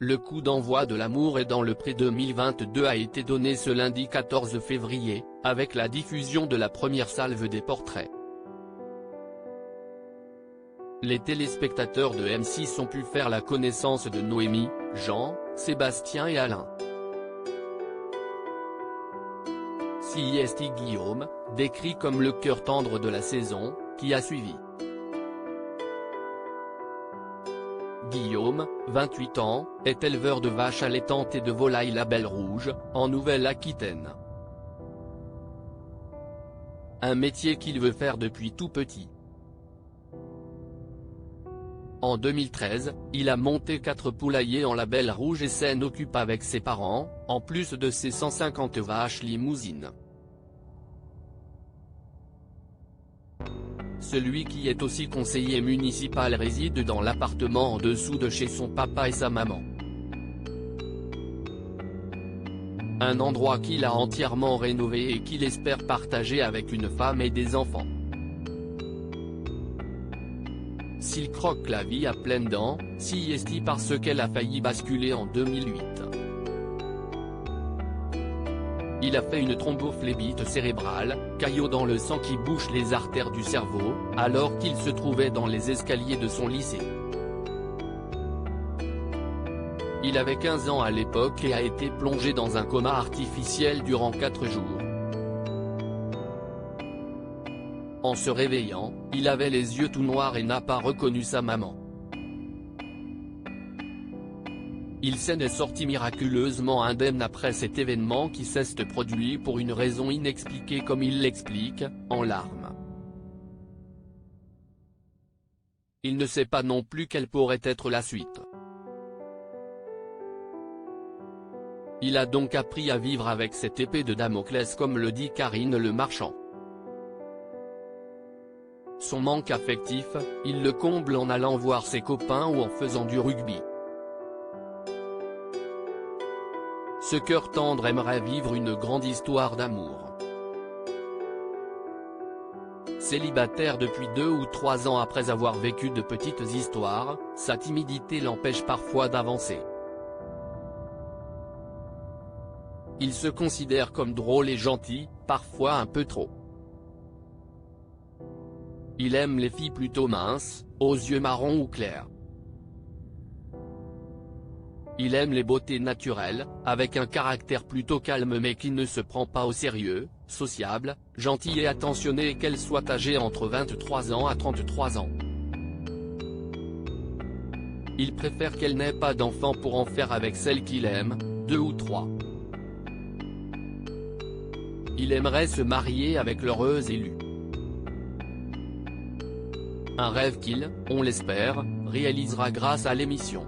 Le coup d'envoi de L'amour est dans le pré 2022 a été donné ce lundi 14 février, avec la diffusion de la première salve des portraits. Les téléspectateurs de M6 ont pu faire la connaissance de Noémie, Jean, Sébastien et Alain. CIST Guillaume, décrit comme le cœur tendre de la saison, qui a suivi. Guillaume, 28 ans, est éleveur de vaches allaitantes et de volailles label rouge, en Nouvelle-Aquitaine. Un métier qu'il veut faire depuis tout petit. En 2013, il a monté 4 poulaillers en label rouge et s'en occupe avec ses parents, en plus de ses 150 vaches limousines. Celui qui est aussi conseiller municipal réside dans l'appartement en dessous de chez son papa et sa maman. Un endroit qu'il a entièrement rénové et qu'il espère partager avec une femme et des enfants. S'il croque la vie à pleines dents, CIST parce qu'elle a failli basculer en 2008. Il a fait une thrombophlébite cérébrale, caillot dans le sang qui bouche les artères du cerveau, alors qu'il se trouvait dans les escaliers de son lycée. Il avait 15 ans à l'époque et a été plongé dans un coma artificiel durant 4 jours. En se réveillant, il avait les yeux tout noirs et n'a pas reconnu sa maman. Il s'en est sorti miraculeusement indemne après cet événement qui s'est produit pour une raison inexpliquée comme il l'explique, en larmes. Il ne sait pas non plus quelle pourrait être la suite. Il a donc appris à vivre avec cette épée de Damoclès comme le dit Karine Le Marchand. Son manque affectif, il le comble en allant voir ses copains ou en faisant du rugby. Ce cœur tendre aimerait vivre une grande histoire d'amour. Célibataire depuis 2 ou 3 ans après avoir vécu de petites histoires, sa timidité l'empêche parfois d'avancer. Il se considère comme drôle et gentil, parfois un peu trop. Il aime les filles plutôt minces, aux yeux marrons ou clairs. Il aime les beautés naturelles, avec un caractère plutôt calme mais qui ne se prend pas au sérieux, sociable, gentil et attentionné et qu'elle soit âgée entre 23 ans à 33 ans. Il préfère qu'elle n'ait pas d'enfant pour en faire avec celle qu'il aime, 2 ou 3. Il aimerait se marier avec l'heureuse élue. Un rêve qu'il, on l'espère, réalisera grâce à l'émission.